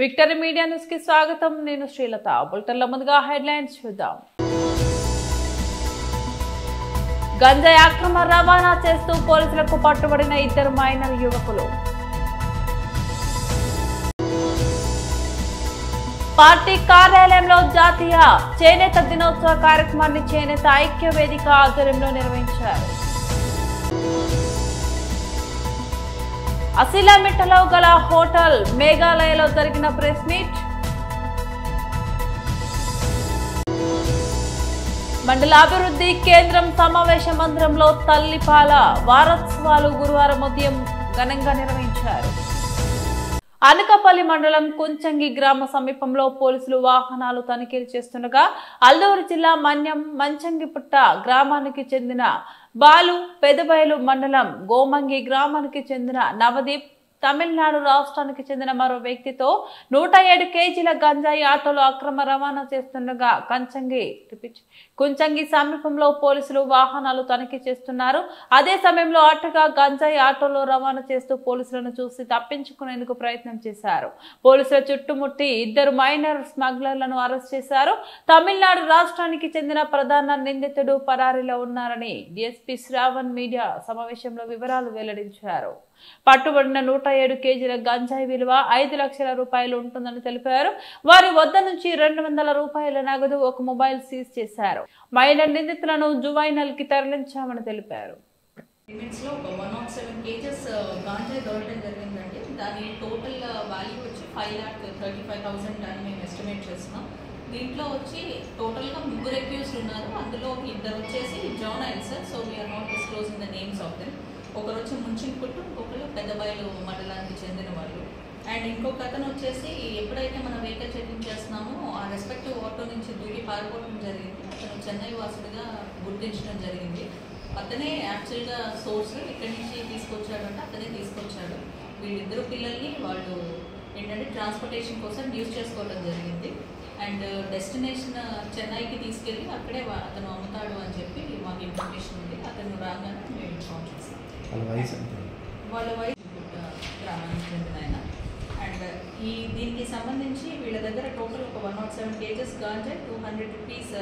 Victory media news కి స్వాగతం. నేను శ్రీలత. బులెటిన్ల ముందుగా హెడ్లైన్స్ చూద్దాం. గంజాయి అక్రమ రవాణా చేస్తూ పోలీసులకు పట్టుబడిన 2 మైనర్ యువకులు. పార్టీ కార్యాలయంలో జాతీయ చేనేత దినోత్సవ కార్యక్రమాన్ని చేనేత ఐక్య వేదిక ఆధ్వర్యంలో నిర్వహించారు. అసిలామిట్టలో గల హోటల్ మేఘాలయలో జరిగిన ప్రెస్ మీట్. మండలాభివృద్ధి కేంద్రం సమావేశ మందిరంలో తల్లిపాల వారోత్సవాలు గురువారం ఉదయం ఘనంగా నిర్వహించారు. అనకాపల్లి మండలం కుంచంగి గ్రామ సమీపంలో పోలీసులు వాహనాలు తనిఖీలు చేస్తుండగా అల్లూరు జిల్లా మన్యం మంచంగిపుట్ట గ్రామానికి చెందిన బాలు, పెదబయలు మండలం గోమంగి గ్రామానికి చెందిన నవదీప్, తమిళనాడు రాష్ట్రానికి చెందిన మరో వ్యక్తితో 107 కేజీల గంజాయి ఆటోలో అక్రమ రవాణా చేస్తుండగా కుంచంగి సమీపంలో పోలీసులు వాహనాలు తనిఖీ చేస్తున్నారు. అదే సమయంలో అటుగా గంజాయి ఆటోలో రవాణా చేస్తూ పోలీసులను చూసి తప్పించుకునేందుకు ప్రయత్నం చేశారు. పోలీసుల చుట్టుముట్టి 2 మైనర్ స్మగ్లర్లను అరెస్ట్ చేశారు. తమిళనాడు రాష్ట్రానికి చెందిన ప్రధాన నిందితుడు పరారీలో ఉన్నారని డిఎస్పీ శ్రావణ్ మీడియా సమావేశంలో వివరాలు వెల్లడించారు. పట్టుబడిన 107 కేజీల గంజాయి విలువ 5 లక్షల రూపాయలు ఉంటుందని తెలిపారు. వారి వద్ద నుంచి 200 రూపాయల నగదు, 1 మొబైల్ సీజ్ చేశారు. మైనర్ నిందితులను జువైనల్ కి తరలించామని తెలిపారు. లో 107 కేజెస్ గాంజాయి దొరకడం జరిగిందండి. దాని టోటల్ వాల్యూ వచ్చి 5,35,000 అని మేము ఎస్టిమేట్ చేస్తున్నాం. దీంట్లో వచ్చి టోటల్గా 3 అక్యూజ్డ్ ఉన్నారు. అందులో 2 వచ్చేసి journalist. So we are not disclosing the names of them. ఒకరు వచ్చి ముంచింపుట్టు, ఇంకొకరు పెద్దబయలు మండలానికి చెందిన వాళ్ళు. అండ్ ఇంకొక అతను వచ్చేసి ఎప్పుడైతే మనం వెహికల్ చెకింగ్ చేస్తున్నామో ఆ రెస్పెక్టివ్ ఆటో నుంచి దూకి పారిపోవడం జరిగింది. అతను చెన్నై వాసుడిగా గుర్తించడం జరిగింది. అతనే యాక్చువల్గా సోర్స్ ఇక్కడి నుంచి తీసుకొచ్చాడంటే అతనే తీసుకొచ్చాడు. వీళ్ళిద్దరు పిల్లల్ని వాళ్ళు ఏంటంటే ట్రాన్స్పోర్టేషన్ కోసం యూజ్ చేసుకోవడం జరిగింది. అండ్ డెస్టినేషన్ చెన్నైకి తీసుకెళ్ళి అక్కడే అతను అమ్ముతాడు అని చెప్పి మాకు ఇన్ఫర్మేషన్ ఉంది. అతను రాగానే మేము ఇన్ఫార్మ్ చేస్తాం. వాళ్ళ వయసు గ్రామానికి చెందిన ఆయన. అండ్ దీనికి సంబంధించి వీళ్ళ దగ్గర టోటల్ ఒక 107 kgs ganja, 200 rupees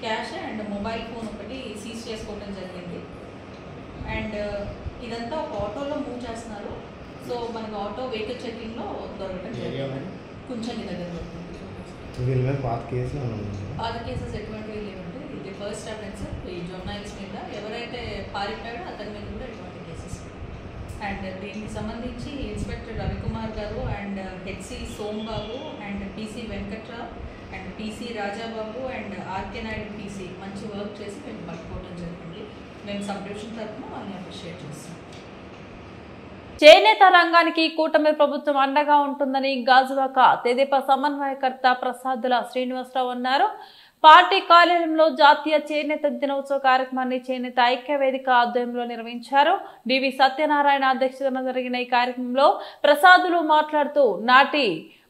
cash and mobile phone ఒకటి సీజ్ చేసుకోవడం జరిగింది. అండ్ ఇదంతా ఒక ఆటోలో మూవ్ చేస్తున్నారు. సో మనకు ఆటో వెహికల్ చెకింగ్లో దొరకడం జరిగింది. కొంచెం దగ్గర దొరుకుతుంది. పాత కేసెస్ ఎటువంటివి లేవండి. ఇది ఫస్ట్ ఎవిడెన్స్ ఈ జర్నలిస్ట్ మీద. ఎవరైతే పారిపోయాడో అతని మీద కూడా ఎటువంటి కేసెస్. అండ్ దీనికి సంబంధించి ఇన్స్పెక్టర్ రవికుమార్ గారు and HC Sombabu and PC Venkatrao and PC Rajababu and RK Naidu PC మంచి వర్క్ చేసి మేము పట్టుకోవడం జరిగింది. మేము సబ్ డివిజన్ తరఫున వాళ్ళని అప్రిషియేట్ చేస్తాం. చేనేత రంగానికి కూటమి ప్రభుత్వం అండగా ఉంటుందని గాజువాక తెదేపా సమన్వయకర్త ప్రసాదుల శ్రీనివాసరావు అన్నారు. పార్టీ కార్యాలయంలో జాతీయ చేనేత దినోత్సవ కార్యక్రమాన్ని చేనేత ఐక్య వేదిక ఆధ్వర్యంలో నిర్వహించారు. డివి సత్యనారాయణ అధ్యక్షతన జరిగిన ఈ కార్యక్రమంలో ప్రసాదులు మాట్లాడుతూ నాటి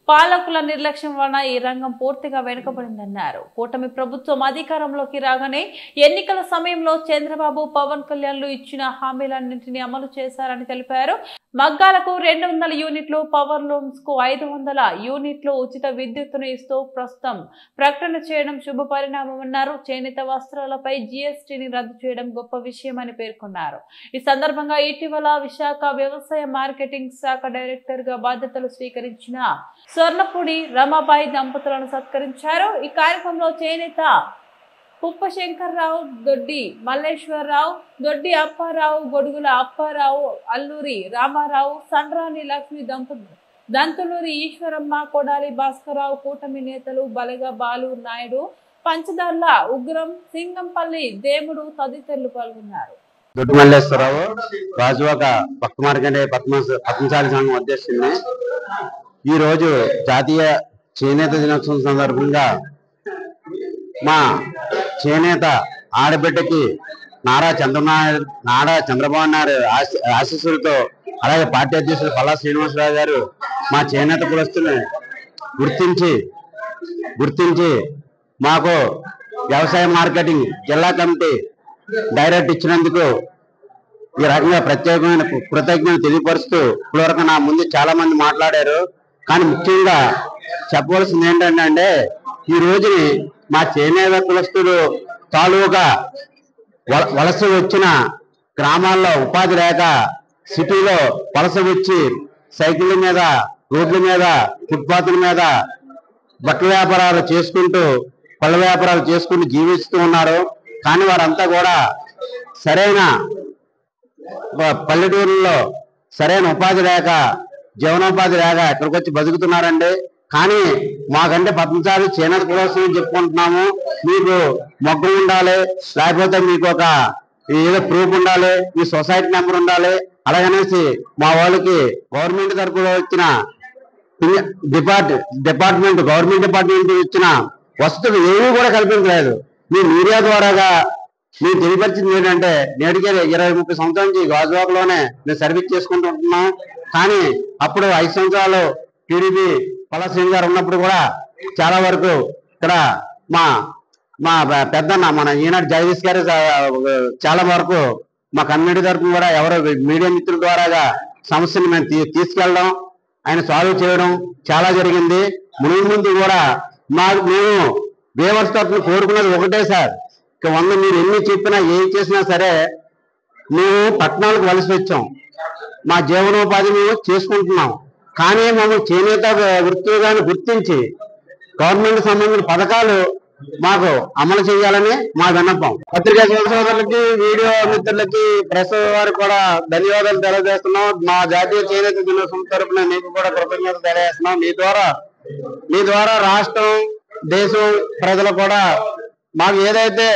పాలకుల నిర్లక్ష్యం వలన ఈ రంగం పూర్తిగా వెనుకబడిందన్నారు. కూటమి ప్రభుత్వం అధికారంలోకి రాగానే ఎన్నికల సమయంలో చంద్రబాబు, పవన్ కళ్యాణ్లు ఇచ్చిన హామీలన్నింటినీ అమలు చేశారని తెలిపారు. మగ్గాలకు 200 యూనిట్లు, పవర్ లూమ్స్ కు 500 యూనిట్లు ఉచిత విద్యుత్తును ఇస్తూ ప్రస్తుతం ప్రకటన చేయడం శుభ పరిణామమన్నారు. చేనేత వస్త్రాలపై జీఎస్టీని రద్దు చేయడం గొప్ప విషయమని పేర్కొన్నారు. ఈ సందర్భంగా ఇటీవల విశాఖ వ్యవసాయ మార్కెటింగ్ శాఖ డైరెక్టర్ గా బాధ్యతలు స్వీకరించిన స్వర్ణపూడి రమాబాయి దంపతులను సత్కరించారు. ఈ కార్యక్రమంలో చేనేత పుప్పశంకర్రావు, దొడ్డి మల్లేశ్వరరావు, దొడ్డి అప్పారావు, గొడుగుల అప్పారావు, అల్లూరి రామారావు, సండ్రాని లక్ష్మి దంతులూరి ఈశ్వరమ్మ, కొడాలి భాస్కరరావు, కూటమి నేతలు బలగ బాలు నాయుడు, పంచదార్ల ఉగ్రం, సింగంపల్లి దేముడు తదితరులు పాల్గొన్నారు. దొడ్డి మల్లేశ్వరరావు, రాజువాక భక్త మార్కండే పద్మశాలి సంఘం అధ్యక్షుడిని. ఈ రోజు జాతీయ చేనేత దినోత్సవం సందర్భంగా మా చేనేత ఆడబిడ్డకి నారా చంద్రబాబు నాయుడు ఆశీస్సులతో, అలాగే పార్టీ అధ్యక్షులు పల్లా శ్రీనివాసరావు గారు మా చేనేత కులస్తుల్ని గుర్తించి మాకు వ్యవసాయ మార్కెటింగ్ జిల్లా కమిటీ డైరెక్ట్ ఇచ్చినందుకు ఈ రకంగా ప్రత్యేకమైన కృతజ్ఞతలు తెలియపరుస్తూ ఇప్పటివరకు నా ముందు చాలా మంది మాట్లాడారు. కానీ ముఖ్యంగా చెప్పవలసింది ఏంటంటే ఈ రోజుని మా చేనేత కులస్తులు తాలూకా వలస వచ్చిన గ్రామాల్లో ఉపాధి లేక సిటీలో వలస వచ్చి సైకిళ్ళ మీద, రోడ్ల మీద, ఫుట్పాత్ల మీద బట్టల వ్యాపారాలు చేసుకుంటూ, పళ్ళ వ్యాపారాలు చేసుకుంటూ జీవిస్తూ ఉన్నారు. కానీ వారంతా కూడా సరైన పల్లెటూరుల్లో సరైన ఉపాధి లేక, జీవనోపాధి లేక ఇక్కడికి వచ్చి బతుకుతున్నారండి. కానీ మాకంటే పద్మశాలి చేనేత కులస్తులు చెప్పుకుంటున్నాము, మీకు మొగ్గం ఉండాలి, లేకపోతే మీకు ఒక ఏదో ప్రూఫ్ ఉండాలి, మీ సొసైటీ నెంబర్ ఉండాలి, అలాగనేసి మా వాళ్ళకి గవర్నమెంట్ తరఫున వచ్చిన గవర్నమెంట్ డిపార్ట్మెంట్ ఇచ్చిన వసతులు ఏమీ కూడా కల్పించలేదు. మీ మీడియా ద్వారాగా మేము తెలియపరిచింది ఏంటంటే నేటికే 20-30 సంవత్సరాల నుంచి గాజువాకలోనే మేము సర్వీస్ చేసుకుంటూ ఉంటున్నాం. కానీ అప్పుడు 5 సంవత్సరాలు టీడీపీ పలాశ్రీ గారు ఉన్నప్పుడు కూడా చాలా వరకు ఇక్కడ మా పెద్దన్న మన ఈనాడు జగదీష్ గారు చాలా వరకు మా కమ్యూనిటీ తరఫున కూడా ఎవరో మీడియా మిత్రుల ద్వారాగా సమస్యను మేము తీసుకెళ్ళడం, ఆయన సాల్వ్ చేయడం చాలా జరిగింది. ముందు కూడా మేము వేవర్స్ తరఫున కోరుకున్నది ఒకటే సార్, ఇక 100 మీరు ఎన్ని చెప్పినా ఏం చేసినా సరే మేము పట్టణాలకు వలస వచ్చాం, మా జీవనోపాధి మేము చేసుకుంటున్నాం. కానీ మేము చేనేత వృత్తిగాని గుర్తించి గవర్నమెంట్ సంబంధించిన పథకాలు మాకు అమలు చేయాలని మా విన్నపం. పత్రికా సోదరులకి, వీడియో మిత్రులకి, ప్రెస్ వారికి కూడా ధన్యవాదాలు తెలియజేస్తున్నాం. మా జాతీయ చేనేత దినోత్సవం తరపున మీకు కూడా కృతజ్ఞతలు తెలియజేస్తున్నాం. మీ ద్వారా రాష్ట్రం, దేశం ప్రజలు కూడా మాకు ఏదైతే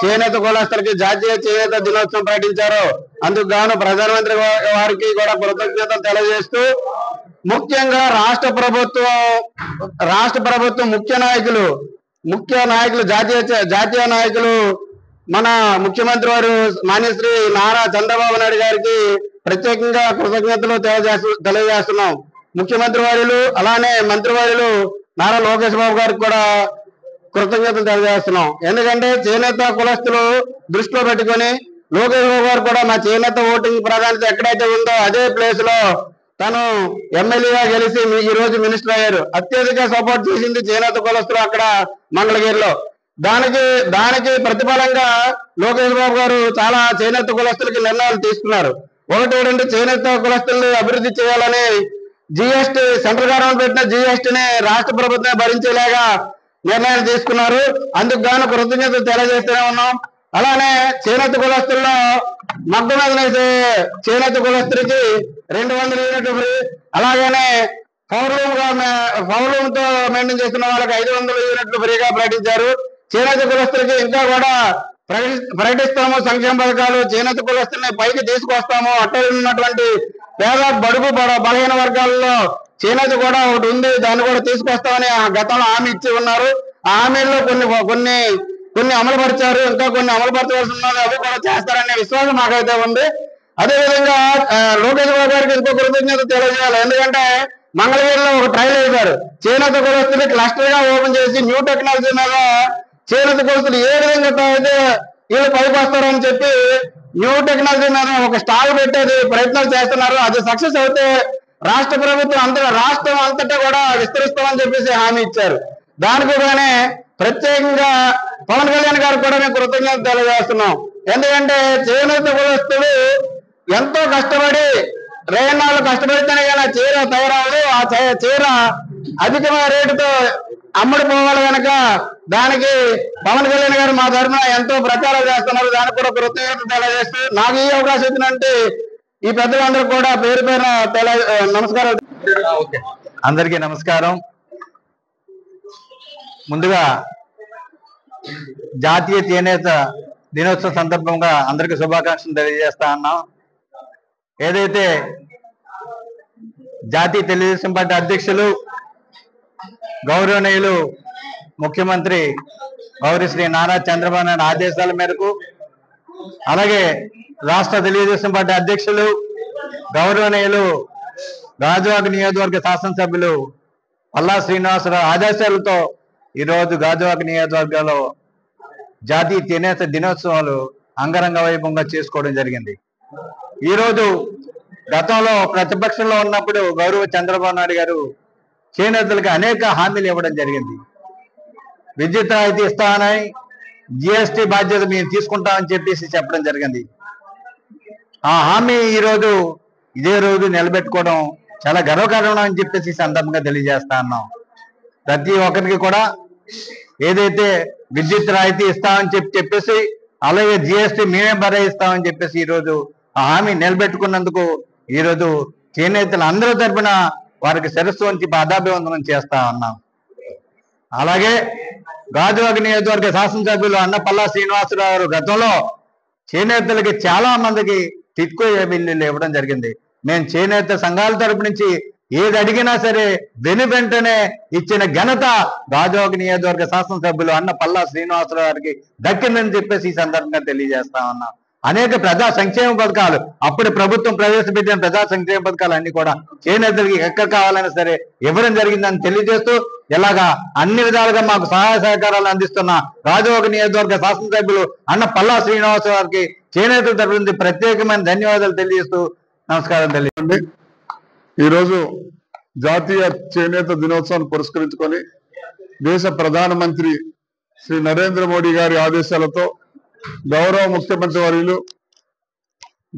చేనేత కులస్తులకి జాతీయ చేనేత దినోత్సవం ప్రకటించారో అందుకు గాను ప్రధానమంత్రి వారికి కూడా కృతజ్ఞతలు తెలియజేస్తూ, ముఖ్యంగా రాష్ట్ర ప్రభుత్వం ముఖ్య నాయకులు జాతీయ నాయకులు మన ముఖ్యమంత్రి వారు మాన్యశ్రీ నారా చంద్రబాబు నాయుడు గారికి ప్రత్యేకంగా కృతజ్ఞతలు తెలియజేస్తున్నాం. ముఖ్యమంత్రి వారులు అలానే మంత్రివర్యులు నారా లోకేష్ బాబు గారికి కూడా కృతజ్ఞతలు తెలియజేస్తున్నాం. ఎందుకంటే చేనేత కులస్తులు దృష్టిలో పెట్టుకొని లోకేష్ బాబు గారు కూడా మా చేనేత ఓటింగ్ ప్రాధాన్యత ఎక్కడైతే ఉందో అదే ప్లేస్ లో తను ఎమ్మెల్యేగా గెలిచి ఈ రోజు మినిస్టర్ అయ్యారు. అత్యధిక సపోర్ట్ చేసింది చేనేత కులస్తులు అక్కడ మంగళగిరిలో. దానికి ప్రతిఫలంగా లోకేష్ బాబు గారు చాలా చేనేత కులస్తులకి నిర్ణయాలు తీసుకున్నారు. ఒకటి చేనేత కులస్తుల్ని అభివృద్ధి చేయాలని జిఎస్టీ, సెంట్రల్ గవర్నమెంట్ పెట్టిన జిఎస్టీని రాష్ట్ర ప్రభుత్వమే భరించేలాగా నిర్ణయాలు తీసుకున్నారు. అందుకు గాను కృతజ్ఞతలు తెలియజేస్తూనే ఉన్నాం. అలానే చేనేత కులస్తుల్లో మగ్గ మీద వేసే చేనేత కులస్తులకి 200 యూనిట్లు ఫ్రీ, అలాగనే పౌర్లూమ్ తో మెయింటైన్ చేస్తున్న వాళ్ళకి 500 యూనిట్లు ఫ్రీగా ప్రకటించారు. చేనేత కులస్తులకి ఇంకా కూడా ప్రకటిస్తాము సంక్షేమ పథకాలు, చేనేత కులస్తుల్ని పైకి తీసుకొస్తాము. అట్టలు ఉన్నటువంటి పేద బడుగు బలహీన వర్గాల్లో చేనేత కూడా ఒకటి ఉంది, దాన్ని కూడా తీసుకొస్తామని గతంలో హామీ ఇచ్చి ఉన్నారు. ఆ హామీల్లో కొన్ని అమలు పరిచారు, ఇంకా కొన్ని అమలు పరచవలసి ఉన్నది, అవి కూడా చేస్తారనే విశ్వాసం మాకైతే ఉంది. అదేవిధంగా లోకేష్ బాబు గారికి ఇంకో కృతజ్ఞత తెలియజేయాలి. ఎందుకంటే మంగళగిరిలో ఒక ట్రయల్ వేశారు. చేనేత కులస్తులు క్లస్టర్ గా ఓపెన్ చేసి న్యూ టెక్నాలజీ మీద చేనేత కులస్తులు ఏ విధంగా అయితే వీళ్ళు పైకి వస్తారని చెప్పి న్యూ టెక్నాలజీ మీద ఒక స్టాల్ పెట్టేది ప్రయత్నాలు చేస్తున్నారు. అది సక్సెస్ అయితే రాష్ట్ర ప్రభుత్వం రాష్ట్రం అంతటా కూడా విస్తరిస్తామని చెప్పేసి హామీ ఇచ్చారు. దానికి కానీ ప్రత్యేకంగా పవన్ కళ్యాణ్ గారు కూడా మేము కృతజ్ఞత తెలియజేస్తున్నాం. ఎందుకంటే చేనేత కులస్తులు ఎంతో కష్టపడి రేనాళ్ళు కష్టపడితేనే కానీ చీర తయారవ్వదు. ఆ చీర అధికమైన రేటుతో అమ్ముడు పోవాలి కనుక దానికి పవన్ కళ్యాణ్ గారు మా తరఫున ఎంతో ప్రచారం చేస్తున్నారు. దానికి కూడా కృతజ్ఞత తెలియజేస్తూ నాకు ఈ అవకాశం ఇచ్చినంటే ఈ పెద్దలందరూ కూడా పేరు నమస్కారం. అందరికీ నమస్కారం. ముందుగా జాతీయ చేనేత దినోత్సవం సందర్భంగా అందరికీ శుభాకాంక్షలు తెలియజేస్తా ఉన్నాం. ఏదైతే జాతీయ తెలుగుదేశం పార్టీ అధ్యక్షులు గౌరవనీయులు ముఖ్యమంత్రి గౌరవశ్రీ నారా చంద్రబాబు నాయుడు ఆదేశాల మేరకు, అలాగే రాష్ట్ర తెలుగుదేశం పార్టీ అధ్యక్షులు గౌరవనీయులు గాజువాక నియోజకవర్గ శాసనసభ్యులు పల్లా శ్రీనివాసరావు ఆదేశాలతో ఈరోజు గాజువాక నియోజకవర్గంలో జాతీయ చేనేత దినోత్సవాలు అంగరంగ వైభవంగా చేసుకోవడం జరిగింది. ఈరోజు గతంలో ప్రతిపక్షంలో ఉన్నప్పుడు గౌరవ చంద్రబాబు నాయుడు గారు చేనేతలకు అనేక హామీలు ఇవ్వడం జరిగింది. విద్యుత్ రాయితీ ఇస్తామని, జిఎస్టీ బాధ్యత మేము తీసుకుంటామని చెప్పేసి చెప్పడం జరిగింది. ఆ హామీ ఈరోజు ఇదే రోజు నిలబెట్టుకోవడం చాలా గర్వకారణం అని చెప్పేసి సందర్భంగా తెలియజేస్తా ఉన్నాం. ప్రతి ఒక్కరికి కూడా ఏదైతే విద్యుత్ రాయితీ ఇస్తామని చెప్పేసి, అలాగే జిఎస్టీ మేమే భరాయిస్తామని చెప్పేసి ఈరోజు ఆ హామీ నిలబెట్టుకున్నందుకు ఈరోజు చేనేతలు అందరి తరపున వారికి శిరస్సు వంచి పాదాభివందనం చేస్తా ఉన్నాం. అలాగే గాజువాక నియోజకవర్గ శాసనసభ్యులు అన్నపల్లా శ్రీనివాసరావు గారు గతంలో చేనేతలకి చాలా మందికి టిట్కో బిల్లులు ఇవ్వడం జరిగింది. మేము చేనేత సంఘాల తరపు నుంచి ఏది అడిగినా సరే వెంటనే ఇచ్చిన ఘనత గాజువాక నియోజకవర్గ శాసనసభ్యులు అన్నపల్లా శ్రీనివాసరావు గారికి దక్కిందని చెప్పేసి ఈ సందర్భంగా తెలియజేస్తా ఉన్నాం. అనేక ప్రజా సంక్షేమ పథకాలు, అప్పుడు ప్రభుత్వం ప్రవేశపెట్టిన ప్రజా సంక్షేమ పథకాలు అన్ని కూడా చేనేతలకి ఎక్కడ కావాలన్నా సరే ఇవ్వడం జరిగిందని తెలియజేస్తూ, ఇలాగా అన్ని విధాలుగా మాకు సహాయ సహకారాలు అందిస్తున్న గాజువాక నియోజకవర్గ శాసనసభ్యులు అన్నపల్లా శ్రీనివాసరావు గారికి చేనేతల తరపు నుంచి ప్రత్యేకమైన ధన్యవాదాలు తెలియజేస్తూ నమస్కారం తెలియజేయండి. ఈరోజు జాతీయ చేనేత దినోత్సవాన్ని పురస్కరించుకొని దేశ ప్రధానమంత్రి శ్రీ నరేంద్ర మోడీ గారి ఆదేశాలతో గౌరవ ముఖ్యమంత్రి వర్యులు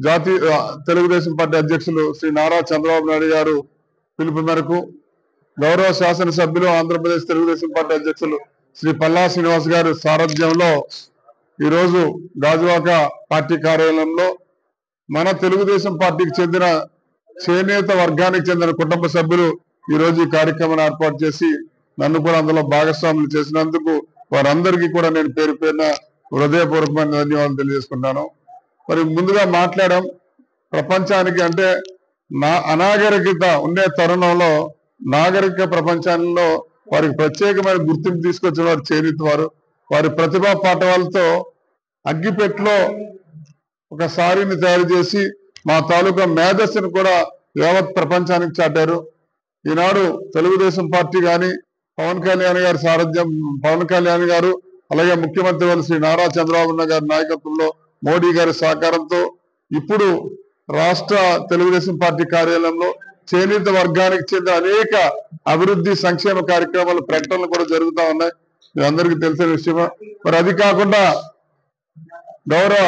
జాతీయ తెలుగుదేశం పార్టీ అధ్యక్షులు శ్రీ నారా చంద్రబాబు నాయుడు గారు పిలుపు మేరకు గౌరవ శాసనసభ్యులు ఆంధ్రప్రదేశ్ తెలుగుదేశం పార్టీ అధ్యక్షులు శ్రీ పల్లా శ్రీనివాస్ గారి సారథ్యంలో ఈరోజు గాజువాక పార్టీ కార్యాలయంలో మన తెలుగుదేశం పార్టీకి చెందిన చేనేత వర్గానికి చెందిన కుటుంబ సభ్యులు ఈరోజు ఈ కార్యక్రమాన్ని ఏర్పాటు చేసి నన్ను కూడా అందులో భాగస్వాములు చేసినందుకు వారందరికీ కూడా నేను పేరు పేరున హృదయపూర్వకమైన ధన్యవాదాలు తెలియజేసుకుంటాను. మరి ముందుగా మాట్లాడడం, ప్రపంచానికి అంటే అనాగరికత ఉండే తరుణంలో నాగరిక ప్రపంచంలో వారికి ప్రత్యేకమైన గుర్తింపు తీసుకొచ్చిన వారు చేనేత వారు. వారి ప్రతిభా పాఠవాలతో అగ్గిపెట్టలో ఒక సారీని తయారు చేసి మా తాలూకా మేధస్సును కూడా యావత్ ప్రపంచానికి చాటారు. ఈనాడు తెలుగుదేశం పార్టీ కానీ పవన్ కళ్యాణ్ గారి సారథ్యం, పవన్ కళ్యాణ్ గారు అలాగే ముఖ్యమంత్రి వారు శ్రీ నారా చంద్రబాబు నాయుడు గారి నాయకత్వంలో మోడీ గారి సహకారంతో ఇప్పుడు రాష్ట్ర తెలుగుదేశం పార్టీ కార్యాలయంలో చేనేత వర్గానికి చెందిన అనేక అభివృద్ధి సంక్షేమ కార్యక్రమాల ప్రకటనలు కూడా జరుగుతూ ఉన్నాయి. మీ అందరికీ తెలిసిన విషయమే. మరి అది కాకుండా గౌరవ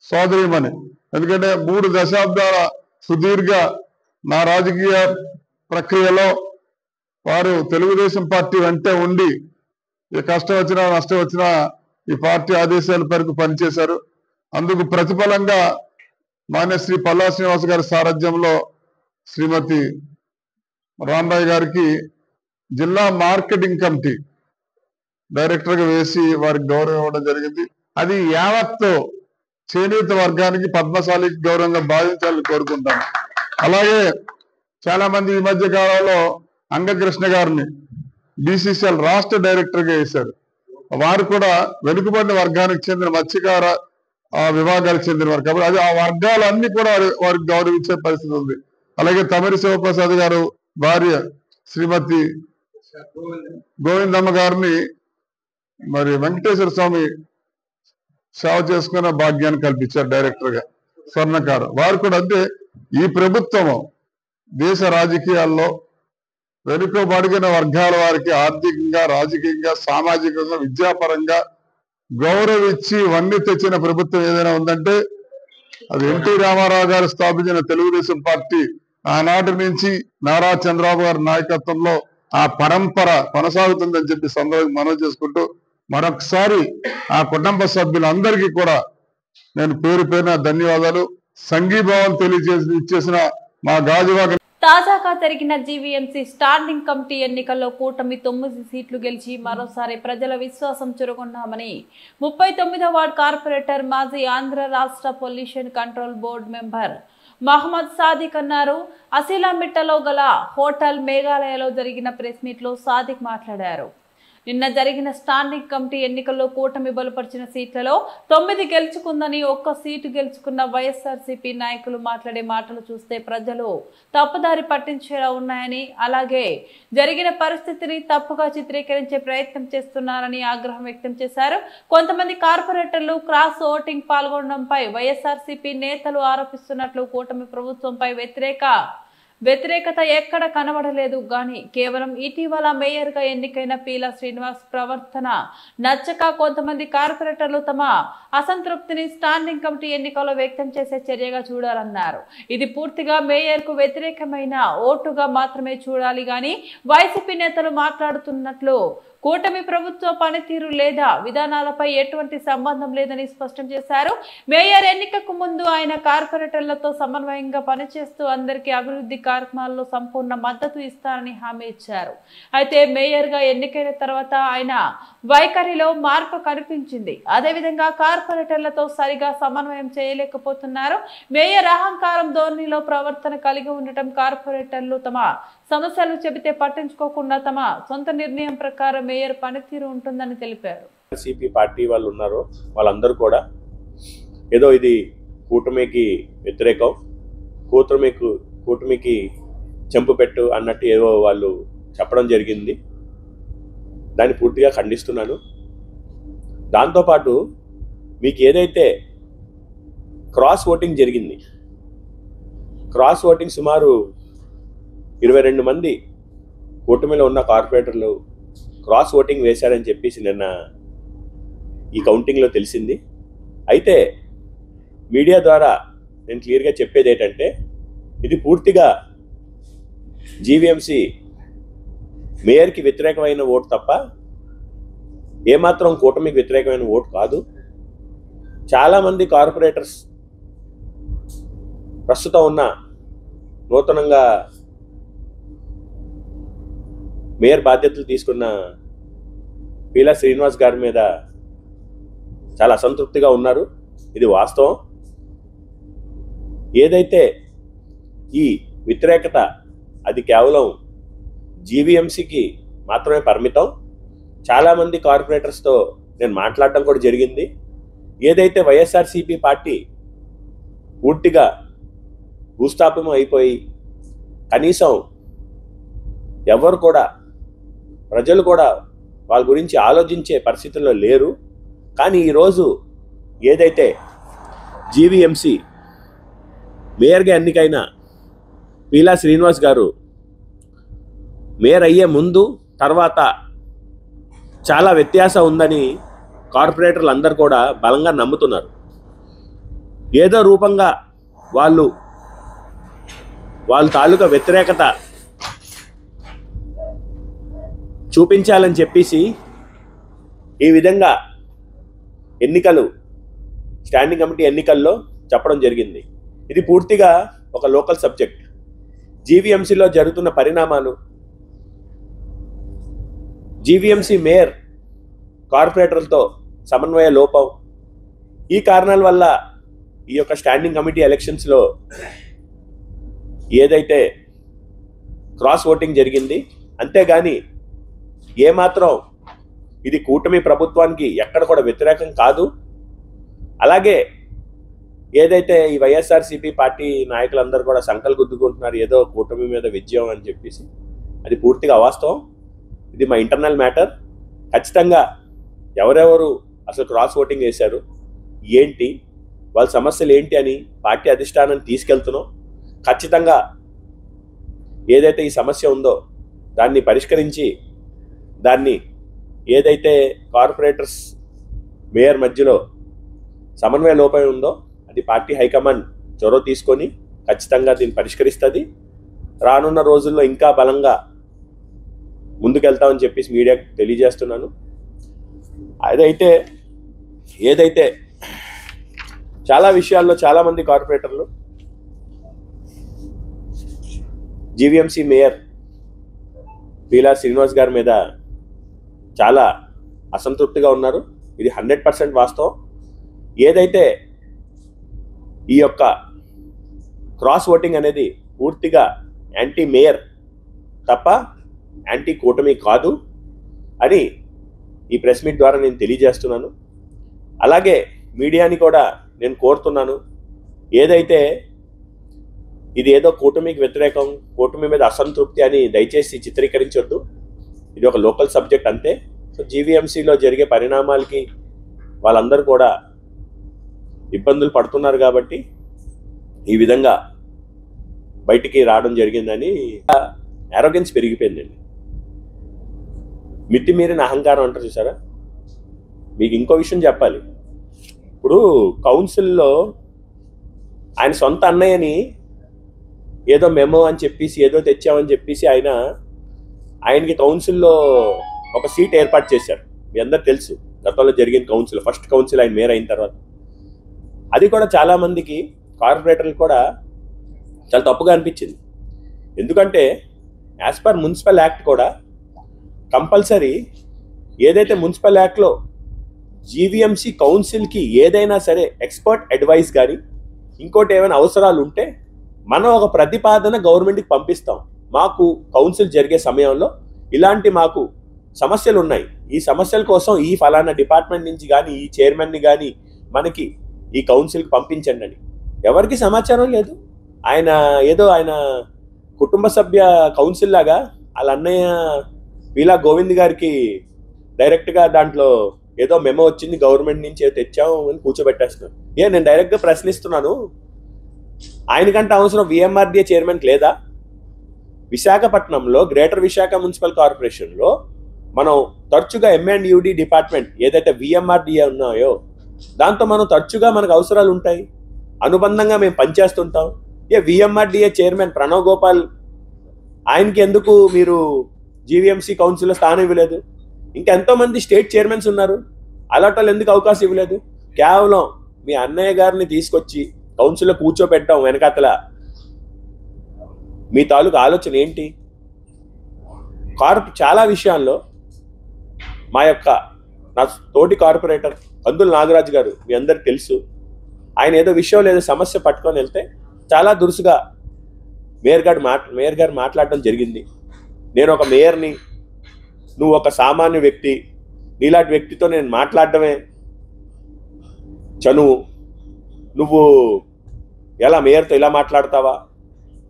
సోదరిమణి, ఎందుకంటే 3 దశాబ్దాల సుదీర్ఘ నా రాజకీయ ప్రక్రియలో వారు తెలుగుదేశం పార్టీ వెంటే ఉండి ఏ కష్టం వచ్చినా నష్టం వచ్చినా ఈ పార్టీ ఆదేశాల మేరకు పనిచేశారు. అందుకు ప్రతిఫలంగా మాన్య శ్రీ పల్లా శ్రీనివాస్ గారి సారథ్యంలో శ్రీమతి రాంబాయి గారికి జిల్లా మార్కెటింగ్ కమిటీ డైరెక్టర్ గా వేసి వారికి గౌరవం ఇవ్వడం జరిగింది. అది యావత్ చేనేత వర్గానికి పద్మశాలి గౌరవంగా భావించాలని కోరుకుంటాను. అలాగే చాలా మంది ఈ మధ్య కాలంలో అంగకృష్ణ గారిని బీసీసీఎల్ రాష్ట్ర డైరెక్టర్ గా వేశారు. వారు కూడా వెనుకబడిన వర్గానికి చెందిన మత్స్యకార విభాగాలకు చెందిన వారు కాబట్టి అది ఆ వర్గాలన్నీ కూడా వారికి గౌరవించే పరిస్థితి ఉంది. అలాగే తమిరి శివప్రసాద్ గారు భార్య శ్రీమతి గోవిందమ్మ గారిని మరి వెంకటేశ్వర స్వామి సేవ చేసుకున్న భాగ్యాన్ని కల్పించారు డైరెక్టర్ గా, స్వర్ణకారు. వారు కూడా అంటే ఈ ప్రభుత్వం దేశ రాజకీయాల్లో వెనుకబడిన వర్గాల వారికి ఆర్థికంగా, రాజకీయంగా, సామాజికంగా, విద్యాపరంగా గౌరవించి వన్నీ తెచ్చిన ప్రభుత్వం ఏదైనా ఉందంటే అది ఎన్టీ రామారావు గారు స్థాపించిన తెలుగుదేశం పార్టీ. ఆనాటి నుంచి నారా చంద్రబాబు గారి నాయకత్వంలో ఆ పరంపర కొనసాగుతుందని చెప్పి సందర్భంగా మనవి చేసుకుంటూ మరొకసారి ఆ కుటుంబ సభ్యులందరికీ కూడా నేను పేరు పేరున ధన్యవాదాలు, సంఘీభావం తెలియజేసిన మా గాజువాక. తాజాగా జరిగిన జీవీఎంసీ స్టాండింగ్ కమిటీ ఎన్నికల్లో కూటమి 9 సీట్లు గెలిచి మరోసారి ప్రజల విశ్వాసం చురగొన్నామని 39వ వార్డు కార్పొరేటర్, మాజీ ఆంధ్ర రాష్ట్ర pollution control board member Mohammed Sadiq అన్నారు. అసిలామిట్టలో గల హోటల్ మేఘాలయలో జరిగిన ప్రెస్ మీట్ లో సాదిక్ మాట్లాడారు. నిన్న జరిగిన స్టాండింగ్ కమిటీ ఎన్నికల్లో కూటమి బలపరిచిన సీట్లలో 9 గెలుచుకుందని, 1 సీటు గెలుచుకున్న వైఎస్ఆర్సీపీ నాయకులు మాట్లాడే మాటలు చూస్తే ప్రజలు తప్పుదారి పట్టించేలా ఉన్నాయని, అలాగే జరిగిన పరిస్థితిని తప్పుగా చిత్రీకరించే ప్రయత్నం చేస్తున్నారని ఆగ్రహం వ్యక్తం చేశారు. కొంతమంది కార్పొరేటర్లు క్రాస్ ఓటింగ్ పాల్గొనడంపై వైఎస్ఆర్సీపీ నేతలు ఆరోపిస్తున్నట్లు కూటమి ప్రభుత్వంపై వ్యతిరేక వ్యతిరేకత ఎక్కడ కనబడలేదు గాని కేవలం ఇటీవల మేయర్గా ఎన్నికైన పీలా శ్రీనివాస్ ప్రవర్తన నచ్చక కొంతమంది కార్పొరేటర్లు తమ అసంతృప్తిని స్టాండింగ్ కమిటీ ఎన్నికల్లో వ్యక్తం చేసే చర్యగా చూడాలన్నారు. ఇది పూర్తిగా మేయర్కు వ్యతిరేకమైన ఓటుగా మాత్రమే చూడాలి గాని వైసీపీ నేతలు మాట్లాడుతున్నట్లు కూటమి ప్రభుత్వ పనితీరు లేదా విధానాలపై ఎటువంటి సంబంధం లేదని స్పష్టం చేశారు. మేయర్ ఎన్నికకు ముందు ఆయన కార్పొరేటర్లతో సమన్వయంగా పనిచేస్తూ అందరికీ అభివృద్ధి కార్యక్రమాల్లో సంపూర్ణ మద్దతు ఇస్తారని హామీ ఇచ్చారు. అయితే మేయర్గా ఎన్నికైన తర్వాత ఆయన వైఖరిలో మార్పు కనిపించింది. అదేవిధంగా కార్పొరేటర్లతో సరిగా సమన్వయం చేయలేకపోతున్నారు. మేయర్ అహంకారం ధోరణిలో ప్రవర్తన కలిగి ఉండటం, కార్పొరేటర్లు తమ సమస్యలు చెబితే పట్టించుకోకుండా తమ సొంత నిర్ణయం ప్రకారం మేయర్ పనితీరు ఉంటుందని తెలిపారు. సిపి పార్టీ వాళ్ళు ఉన్నారో వాళ్ళందరూ కూడా ఏదో ఇది కూటమికి వ్యతిరేకం, కూటమికి చెంపు పెట్టు అన్నట్టు ఏదో వాళ్ళు చెప్పడం జరిగింది. దాన్ని పూర్తిగా ఖండిస్తున్నాను. దాంతోపాటు మీకు ఏదైతే క్రాస్ ఓటింగ్ జరిగింది, క్రాస్ ఓటింగ్ సుమారు 22 మంది కూటమిలో ఉన్న కార్పొరేటర్లు క్రాస్ ఓటింగ్ వేశారని చెప్పేసి నిన్న ఈ కౌంటింగ్లో తెలిసింది. అయితే మీడియా ద్వారా నేను క్లియర్గా చెప్పేది ఏంటంటే ఇది పూర్తిగా జీవీఎంసీ మేయర్కి వ్యతిరేకమైన ఓటు తప్ప ఏమాత్రం కూటమికి వ్యతిరేకమైన ఓటు కాదు. చాలామంది కార్పొరేటర్స్ ప్రస్తుతం ఉన్న నూతనంగా మేయర్ బాధ్యతలు తీసుకున్న పీలా శ్రీనివాస్ గారి మీద చాలా అసంతృప్తిగా ఉన్నారు. ఇది వాస్తవం. ఏదైతే ఈ వ్యతిరేకత అది కేవలం జీవీఎంసీకి మాత్రమే పరిమితం. చాలామంది కార్పొరేటర్స్తో నేను మాట్లాడటం కూడా జరిగింది. ఏదైతే వైఎస్ఆర్సీపీ పార్టీ పూర్తిగా భూస్థాపనం అయిపోయి కనీసం ఎవరు కూడా ప్రజలు కూడా వాళ్ళ గురించి ఆలోచించే పరిస్థితుల్లో లేరు. కానీ ఈరోజు ఏదైతే జీవీఎంసీ మేయర్గా ఎన్నికైన పీలా శ్రీనివాస్ గారు మేయర్ అయ్యే ముందు తర్వాత చాలా వ్యత్యాసం ఉందని కార్పొరేటర్లు అందరూ కూడా బలంగా నమ్ముతున్నారు. ఏదో రూపంగా వాళ్ళ తాలూకా వ్యతిరేకత చూపించాలని చెప్పేసి ఈ విధంగా ఎన్నికలు స్టాండింగ్ కమిటీ ఎన్నికల్లో చెప్పడం జరిగింది. ఇది పూర్తిగా ఒక లోకల్ సబ్జెక్ట్. జీవీఎంసీలో జరుగుతున్న పరిణామాలు, జీవీఎంసీ మేయర్ కార్పొరేటర్లతో సమన్వయ లోపం, ఈ కారణాల వల్ల ఈ యొక్క స్టాండింగ్ కమిటీ ఎలక్షన్స్లో ఏదైతే క్రాస్ ఓటింగ్ జరిగింది. అంతేగాని ఏమాత్రం ఇది కూటమి ప్రభుత్వానికి ఎక్కడ కూడా వ్యతిరేకం కాదు. అలాగే ఏదైతే ఈ వైఎస్ఆర్సీపీ పార్టీ నాయకులందరూ కూడా సంకలు గుద్దుకుంటున్నారు ఏదో కూటమి మీద విజయం అని చెప్పేసి, అది పూర్తిగా అవాస్తవం. ఇది మా ఇంటర్నల్ మ్యాటర్. ఖచ్చితంగా ఎవరెవరు అసలు క్రాస్ ఓటింగ్ వేశారు, ఏంటి వాళ్ళ సమస్యలు ఏంటి అని పార్టీ అధిష్టానాన్ని తీసుకెళ్తున్నాం. ఖచ్చితంగా ఏదైతే ఈ సమస్య ఉందో దాన్ని పరిష్కరించి దాన్ని ఏదైతే కార్పొరేటర్స్ మేయర్ మధ్యలో సమన్వయ లోపం ఉందో అది పార్టీ హైకమాండ్ చొరవ తీసుకొని ఖచ్చితంగా దీన్ని పరిష్కరిస్తుంది. రానున్న రోజుల్లో ఇంకా బలంగా ముందుకెళ్తామని చెప్పేసి మీడియాకు తెలియజేస్తున్నాను. అదైతే ఏదైతే చాలా విషయాల్లో చాలామంది కార్పొరేటర్లు జీవీఎంసీ మేయర్ పీలా శ్రీనివాస్ గారి మీద చాలా అసంతృప్తిగా ఉన్నారు. ఇది 100% వాస్తవం. ఏదైతే ఈ యొక్క క్రాస్ ఓటింగ్ అనేది పూర్తిగా యాంటీ మేయర్ తప్ప యాంటీ కూటమి కాదు అని ఈ ప్రెస్ మీట్ ద్వారా నేను తెలియజేస్తున్నాను. అలాగే మీడియాని కూడా నేను కోరుతున్నాను, ఏదైతే ఇది ఏదో కూటమికి వ్యతిరేకం, కూటమి మీద అసంతృప్తి అని దయచేసి చిత్రీకరించొద్దు. ఇది ఒక లోకల్ సబ్జెక్ట్ అంతే. సో జీవీఎంసీలో జరిగే పరిణామాలకి వాళ్ళందరూ కూడా ఇబ్బందులు పడుతున్నారు కాబట్టి ఈ విధంగా బయటికి రావడం జరిగిందని అరోగెన్స్ పెరిగిపోయిందండి. మితిమీరిన అహంకారం అంటారు చూసారా. మీకు ఇంకో విషయం చెప్పాలి. ఇప్పుడు కౌన్సిల్లో ఆయన సొంత అన్నయ్యని ఏదో మెమో అని చెప్పేసి ఏదో తెచ్చామని చెప్పేసి ఆయనకి కౌన్సిల్లో ఒక సీట్ ఏర్పాటు చేశారు. మీ అందరు తెలుసు, గతంలో జరిగిన కౌన్సిల్, ఫస్ట్ కౌన్సిల్ ఆయన మేయర్ అయిన తర్వాత. అది కూడా చాలా మందికి, కార్పొరేటర్లు కూడా చాలా తప్పుగా అనిపించింది. ఎందుకంటే యాజ్ పర్ మున్సిపల్ యాక్ట్ కూడా కంపల్సరీ ఏదైతే మున్సిపల్ యాక్ట్లో జీవీఎంసీ కౌన్సిల్కి ఏదైనా సరే ఎక్స్పర్ట్ అడ్వైస్ కానీ ఇంకోటి ఏమైనా అవసరాలు ఉంటే మనం ఒక ప్రతిపాదన గవర్నమెంట్కి పంపిస్తాం. మాకు కౌన్సిల్ జరిగే సమయంలో ఇలాంటి మాకు సమస్యలు ఉన్నాయి, ఈ సమస్యల కోసం ఈ ఫలానా డిపార్ట్మెంట్ నుంచి కానీ ఈ చైర్మన్ని కానీ మనకి ఈ కౌన్సిల్కి పంపించండి అని. ఎవరికి సమాచారం లేదు. ఆయన కుటుంబ సభ్య కౌన్సిల్ లాగా వాళ్ళ అన్నయ్య పీలా గోవింద్ గారికి డైరెక్ట్గా దాంట్లో ఏదో మెమో వచ్చింది గవర్నమెంట్ నుంచి తెచ్చాము అని కూర్చోబెట్టేస్తున్నారు. నేను డైరెక్ట్గా ప్రశ్నిస్తున్నాను, ఆయనకంటే అవసరం విఎంఆర్డీఏ చైర్మన్కి లేదా? విశాఖపట్నంలో గ్రేటర్ విశాఖ మున్సిపల్ కార్పొరేషన్లో మనం తరచుగా ఎంఎండ్యూడి డిపార్ట్మెంట్ ఏదైతే విఎంఆర్డీఏ ఉన్నాయో దాంతో మనం తరచుగా మనకు అవసరాలు ఉంటాయి, అనుబంధంగా మేము పనిచేస్తుంటాం. విఎంఆర్డీఏ చైర్మన్ ప్రణవ్ గోపాల్ ఆయనకి ఎందుకు మీరు జీవీఎంసీ కౌన్సిల్లో స్థానం ఇవ్వలేదు? ఇంకెంతోమంది స్టేట్ చైర్మన్స్ ఉన్నారు, అలాంటి వాళ్ళు ఎందుకు అవకాశం ఇవ్వలేదు? కేవలం మీ అన్నయ్య గారిని తీసుకొచ్చి కౌన్సిల్లో కూర్చోపెట్టాం వెనకాతల. మీ తాలూకు ఆలోచన ఏంటి? చాలా విషయాల్లో నా తోటి కార్పొరేటర్ కందుల నాగరాజు గారు మీ అందరికి తెలుసు, ఆయన ఏదో విషయం లేదా సమస్య పట్టుకొని వెళ్తే చాలా దురుసుగా మేయర్ గారు మాట్లాడడం జరిగింది. నేను ఒక మేయర్ని, నువ్వు ఒక సామాన్య వ్యక్తి, నీలాంటి వ్యక్తితో నేను మాట్లాడటమే చనువు, నువ్వు ఎలా మేయర్తో ఇలా మాట్లాడతావా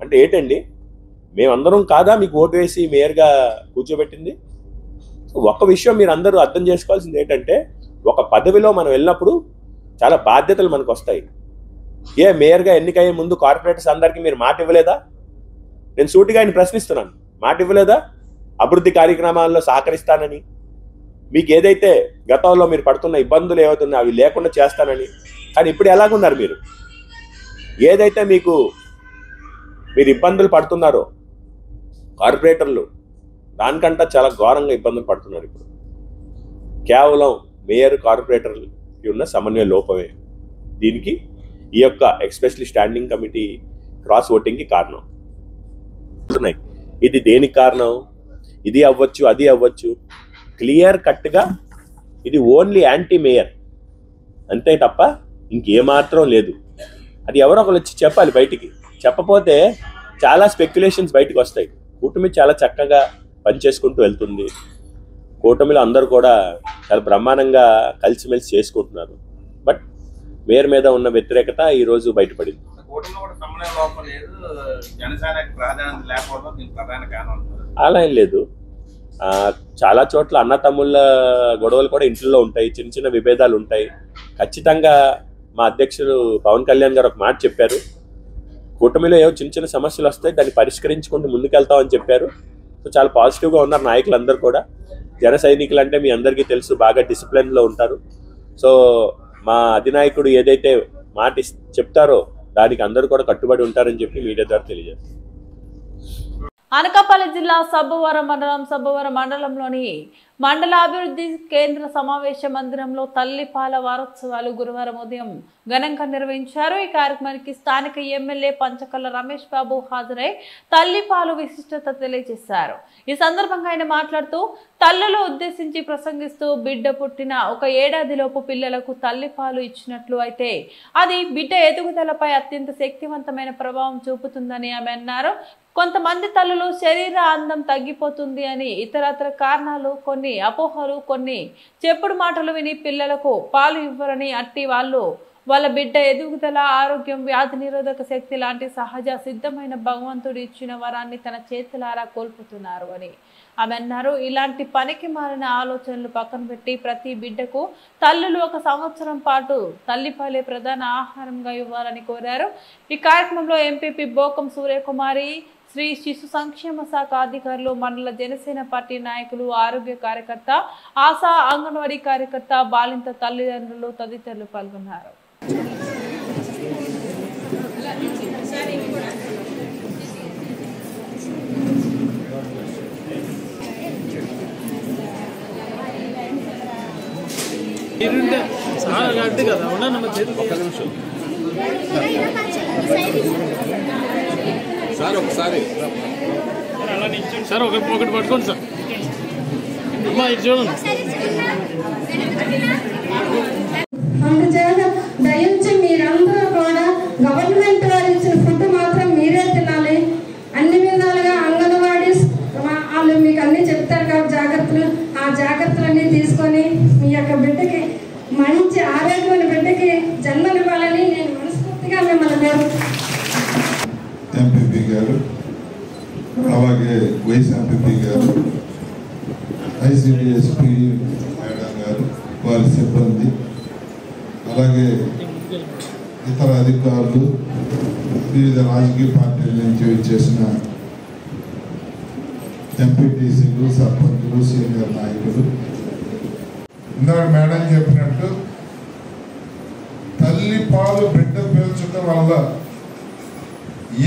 అంటే ఏంటండి? మేమందరం కాదా మీకు ఓటు వేసి మేయర్గా కూర్చోబెట్టింది? ఒక విషయం మీరు అందరూ అర్థం చేసుకోవాల్సింది ఏంటంటే, ఒక పదవిలో మనం వెళ్ళినప్పుడు చాలా బాధ్యతలు మనకు వస్తాయి. మేయర్గా ఎన్నికయ్యే ముందు కార్పొరేటర్స్ అందరికీ మీరు మాట ఇవ్వలేదా? నేను సూటిగా ఆయన ప్రశ్నిస్తున్నాను, మాట ఇవ్వలేదా? అభివృద్ధి కార్యక్రమాల్లో సహకరిస్తానని, మీకు ఏదైతే గతంలో మీరు పడుతున్న ఇబ్బందులు ఏవవుతున్నాయో అవి లేకుండా చేస్తానని. కానీ ఇప్పుడు ఎలాగున్నారు మీరు? ఏదైతే మీరు ఇబ్బందులు పడుతున్నారో కార్పొరేటర్లు దానికంటే చాలా ఘోరంగా ఇబ్బందులు పడుతున్నారు ఇప్పుడు. కేవలం మేయర్ కార్పొరేటర్కి ఉన్న సమన్వయ లోపమే దీనికి ఈ యొక్క ఎస్పెషల్లీ స్టాండింగ్ కమిటీ క్రాస్ ఓటింగ్కి కారణం. ఇది దేనికి కారణం? ఇది అవ్వచ్చు, అది అవ్వచ్చు, క్లియర్ కట్గా ఇది ఓన్లీ యాంటీ మేయర్ అంతే తప్ప ఇంకేమాత్రం లేదు. అది ఎవరో ఒకరు వచ్చి చెప్పాలి బయటికి. చెప్పపోతే చాలా స్పెక్యులేషన్స్ బయటకు వస్తాయి. కూటమి చాలా చక్కగా పనిచేసుకుంటూ వెళ్తుంది. కూటమిలో అందరూ కూడా చాలా బ్రహ్మాండంగా కలిసిమెలిసి చేసుకుంటున్నారు. బట్ మేయర్ మీద ఉన్న వ్యతిరేకత ఈరోజు బయటపడింది. అలా ఏం లేదు. చాలా చోట్ల అన్న తమ్ముళ్ళ గొడవలు కూడా ఇంట్లో ఉంటాయి, చిన్న చిన్న విభేదాలు ఉంటాయి. ఖచ్చితంగా మా అధ్యక్షుడు పవన్ కళ్యాణ్ గారు ఒక మాట చెప్పారు, కూటమిలో ఏవో చిన్న చిన్న సమస్యలు వస్తాయి, దాన్ని పరిష్కరించుకుంటూ ముందుకెళ్తామని చెప్పారు. సో చాలా పాజిటివ్గా ఉన్నారు నాయకులందరూ కూడా. జన సైనికులు అంటే మీ అందరికీ తెలుసు, బాగా డిసిప్లిన్లో ఉంటారు. సో మా అధినాయకుడు ఏదైతే మాట చెప్తారో దానికి అందరూ కూడా కట్టుబడి ఉంటారని చెప్పి మీడియా ద్వారా తెలియజేస్తారు. అనకాపల్లి జిల్లా సబ్బవరం మండలంలోని మండల అభివృద్ధి కేంద్ర సమావేశ మందిరంలో తల్లిపాల వారోత్సవాలు గురువారం ఉదయం ఘనంగా నిర్వహించారు. ఈ కార్యక్రమానికి స్థానిక ఎమ్మెల్యే పంచకల్ల రమేష్ బాబు హాజరై తల్లిపాలు విశిష్టత తెలియజేశారు. ఈ సందర్భంగా ఆయన మాట్లాడుతూ తల్లులు ఉద్దేశించి ప్రసంగిస్తూ బిడ్డ పుట్టిన ఒక ఏడాదిలోపు పిల్లలకు తల్లిపాలు ఇచ్చినట్లు అయితే అది బిడ్డ ఎదుగుదలపై అత్యంత శక్తివంతమైన ప్రభావం చూపుతుందని ఆమె అన్నారు. కొంతమంది తల్లులు శరీర అందం తగ్గిపోతుంది అని ఇతరత్ర కారణాలు, కొన్ని అపోహలు, కొన్ని చెప్పుడు మాటలు విని పిల్లలకు పాలు ఇవ్వరని, అట్టి వాళ్ళ బిడ్డ ఎదుగుదల, ఆరోగ్యం, వ్యాధి నిరోధక శక్తి లాంటి సహజ సిద్ధమైన భగవంతుడు ఇచ్చిన వరాన్ని తన చేతులారా కోల్పోతున్నారు అని ఆమె అన్నారు. ఇలాంటి పనికి మారిన ఆలోచనలు పక్కన పెట్టి ప్రతి బిడ్డకు తల్లులు 1 సంవత్సరం పాటు తల్లిపాలే ప్రధాన ఆహారంగా ఇవ్వాలని కోరారు. ఈ కార్యక్రమంలో ఎంపీపీ బోకం సూర్యకుమారి, శ్రీ శిశు సంక్షేమ శాఖ అధికారులు, మండల జనసేన పార్టీ నాయకులు, ఆరోగ్య కార్యకర్త, ఆశా అంగన్వాడీ కార్యకర్త, బాలింత తల్లిదండ్రులు తదితరులు పాల్గొన్నారు. సార్ ఒకసారి సార్ ఒకటి పట్టుకోండి సార్. అమ్మా ఇది చూడండి. అందుచేత దయించి మీరందరూ కూడా గవర్నమెంట్ వారు ఇచ్చిన ఫుడ్ మాత్రం మీరే తినాలి. అన్ని విధాలుగా అంగన్వాడీ వాళ్ళు మీకు అన్ని చెప్తారు కాబట్టి జాగ్రత్తలు, ఆ జాగ్రత్తలన్నీ తీసుకొని మీ యొక్క బిడ్డకి మంచి ఆరోగ్యమైన బిడ్డకి జన్మనివ్వాలని నేను మనస్ఫూర్తిగా మిమ్మల్ని కోరుకుంటున్నాను. ఎంపీపీ గారు, అలాగే వైస్ ఎంపీపీ గారు, ఐసిడిఎస్పీ మేడం గారు, వారి సిబ్బంది, అలాగే ఇతర అధికారులు, వివిధ రాజకీయ పార్టీల నుంచి వచ్చేసిన ఎంపీటీసీలు, సర్పంచులు, సీనియర్ నాయకులు. ఇందాక మేడం చెప్పినట్టు తల్లి పాలు బిడ్డ పీల్చడం వల్ల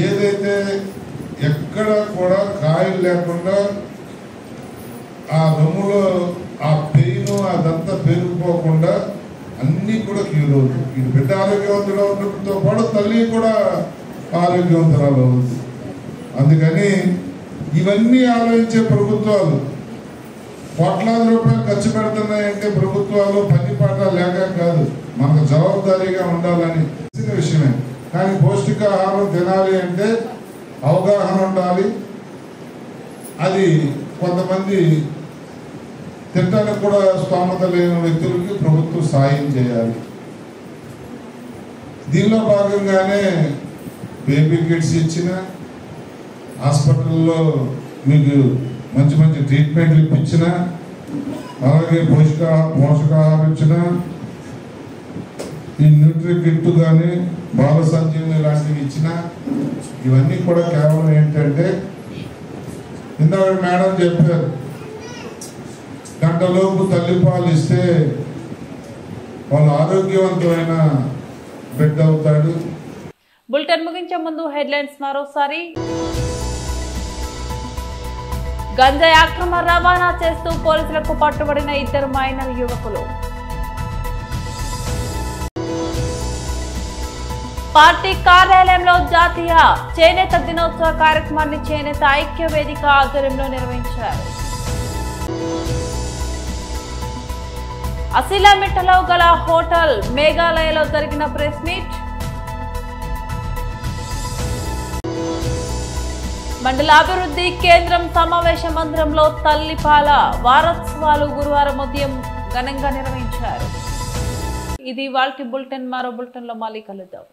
ఏదైతే ఎక్కడ కూడా కాయలు లేకుండా ఆ రొమ్ములో ఆ పెయిన్ అదంతా పెరిగిపోకుండా అన్నీ కూడా క్యూర్ అవుతుంది. ఇది బిడ్డ ఆరోగ్యవంతులు ఉండడంతో పాటు తల్లి కూడా ఆరోగ్యవంతురాలు అవుతుంది. అందుకని ఇవన్నీ ఆలోచించే ప్రభుత్వాలు కోట్లాది రూపాయలు ఖర్చు పెడుతున్నాయంటే ప్రభుత్వాలు పని పాట లేక కాదు, మనకు జవాబుదారీగా ఉండాలని తెలిసిన విషయమే. కానీ పౌష్టికాహారం తినాలి అంటే అవగాహన ఉండాలి. అది కొంతమంది తినడానికి కూడా స్తోమత లేని వ్యక్తులకి ప్రభుత్వం సాయం చేయాలి. దీనిలో భాగంగానే బేబీ కిట్స్ ఇచ్చిన, హాస్పిటల్లో మీకు మంచి మంచి ట్రీట్మెంట్లు ఇప్పించిన, అలాగే పోషకాహారం ఇచ్చిన, ఈ న్యూట్రీ కిట్ కానీ బాల సంజీవని లాంటివి ఇచ్చిన, ఇవన్నీ కూడా కేవలం ఏంటంటే ఇందాక మేడం చెప్పారు, గంటలోపు తల్లిపాలు ఇస్తే వాళ్ళు ఆరోగ్యవంతమైన బిడ్డ అవుతాడు. బులెటిన్ ముగించే ముందు హెడ్లైన్స్ మరోసారి. గంజాయి అక్రమ రవాణా చేస్తూ పోలీసులకు పట్టుబడిన 2 మైనర్ యువకులు. పార్టీ కార్యాలయంలో జాతీయ చేనేత దినోత్సవ కార్యక్రమాన్ని చేనేత ఐక్య వేదిక ఆధ్వర్యంలో నిర్వహించారు. అసిలామిట్టలో గల హోటల్ మేఘాలయలో జరిగిన ప్రెస్ మీట్. మండలాభివృద్ధి కేంద్రం సమావేశ మందిరంలో తల్లిపాల వారోత్సవాలు గురువారం ఉదయం ఘనంగా నిర్వహించారు. ఇది వాల్టి బులెటిన్. మరో బులెటిన్ లో మళ్ళీ కలుద్దాం.